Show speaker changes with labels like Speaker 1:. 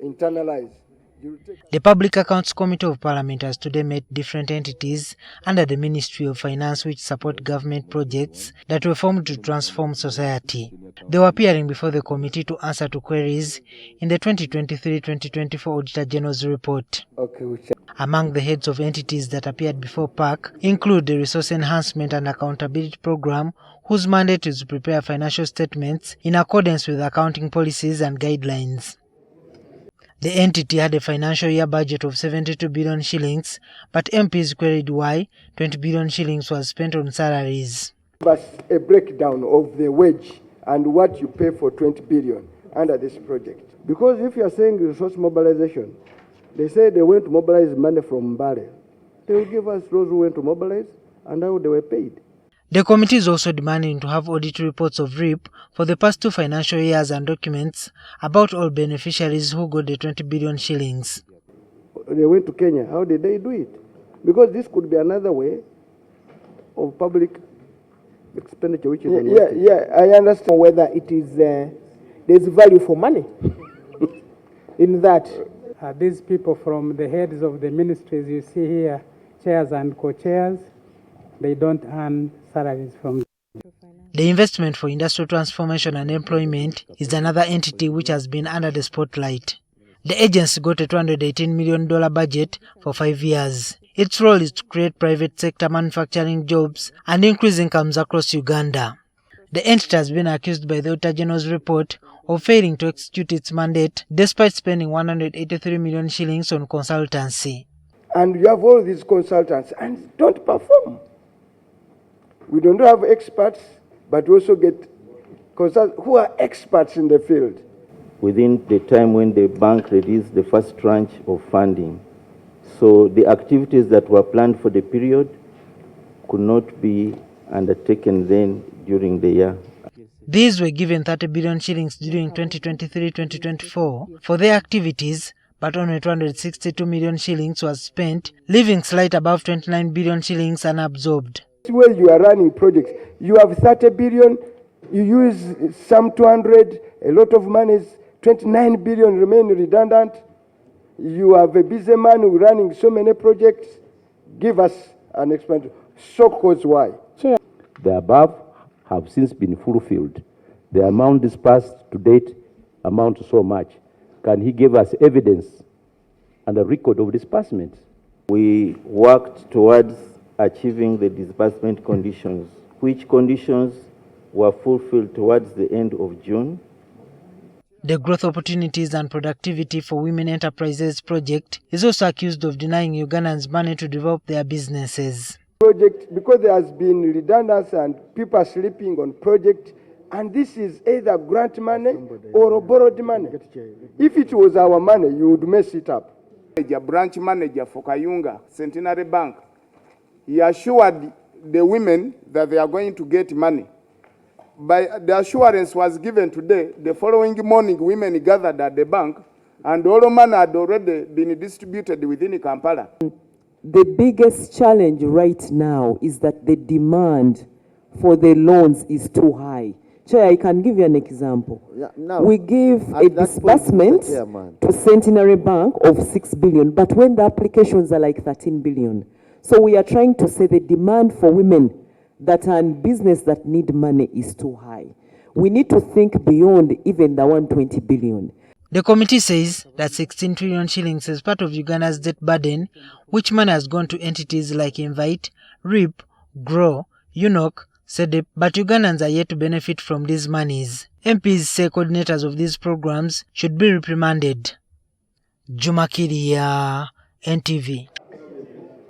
Speaker 1: internalize.
Speaker 2: The Public Accounts Committee of Parliament has today met different entities under the Ministry of Finance which support government projects that were formed to transform society. They were appearing before the committee to answer to queries in the 2023-2024 Auditor General's report. Among the heads of entities that appeared before PAC include the Resource Enhancement and Accountability Program, whose mandate is to prepare financial statements in accordance with accounting policies and guidelines. The entity had a financial year budget of 72 billion shillings, but MPs queried why 20 billion shillings was spent on salaries.
Speaker 1: But a breakdown of the wage and what you pay for 20 billion under this project. Because if you are saying resource mobilization, they say they went to mobilize money from Mbale. They will give us those who went to mobilize and how they were paid.
Speaker 2: The committee is also demanding to have audit reports of RIP for the past 2 financial years and documents about all beneficiaries who got the 20 billion shillings.
Speaker 1: They went to Kenya. How did they do it? Because this could be another way of public expenditure. Which is I understand
Speaker 3: whether it is there's value for money in that.
Speaker 4: These people from the heads of the ministries you see here, chairs and co-chairs, they don't earn salaries from.
Speaker 2: The Investment for Industrial Transformation and Employment is another entity which has been under the spotlight. The agency got a $218 million budget for 5 years. Its role is to create private sector manufacturing jobs and increase incomes across Uganda. The entity has been accused by the Auditor General's report of failing to execute its mandate despite spending 183 million shillings on consultancy.
Speaker 1: And you have all these consultants and don't perform. We don't have experts, but we also get consultants who are experts in the field.
Speaker 5: Within the time when the bank released the first tranche of funding, so the activities that were planned for the period could not be undertaken then during the year.
Speaker 2: These were given 30 billion shillings during 2023-2024 for their activities, but only 262 million shillings was spent, leaving slight above 29 billion shillings unabsorbed.
Speaker 1: Where you are running projects, you have 30 billion, you use some 200, a lot of money is 29 billion remain redundant. You have a busy man who running so many projects. Give us an explanation. So cause why?
Speaker 6: Chair. The above have since been fulfilled. The amount disbursed to date amount to so much. Can he give us evidence and a record of disbursements?
Speaker 5: We worked towards achieving the disbursement conditions, which conditions were fulfilled towards the end of June.
Speaker 2: The Growth Opportunities and Productivity for Women Enterprises project is also accused of denying Ugandans money to develop their businesses.
Speaker 1: Project, because there has been redundancy and people are sleeping on project, and this is either grant money or borrowed money. If it was our money, you would mess it up.
Speaker 7: A branch manager for Kayunga Centenary Bank, he assured the women that they are going to get money. But the assurance was given today. The following morning, women gathered at the bank, and all the money had already been distributed within Kampala.
Speaker 3: The biggest challenge right now is that the demand for the loans is too high. Chair, I can give you an example. We give a disbursement to Centenary Bank of 6 billion, but when the applications are like 13 billion. So we are trying to say the demand for women that are in business that need money is too high. We need to think beyond even the 120 billion.
Speaker 2: The committee says that 16 trillion shillings is part of Uganda's debt burden, which money has gone to entities like Invite, RIP, GROW, UNOC, SEDEP, but Ugandans are yet to benefit from these monies. MPs say coordinators of these programs should be reprimanded. Juma Kiria, NTV.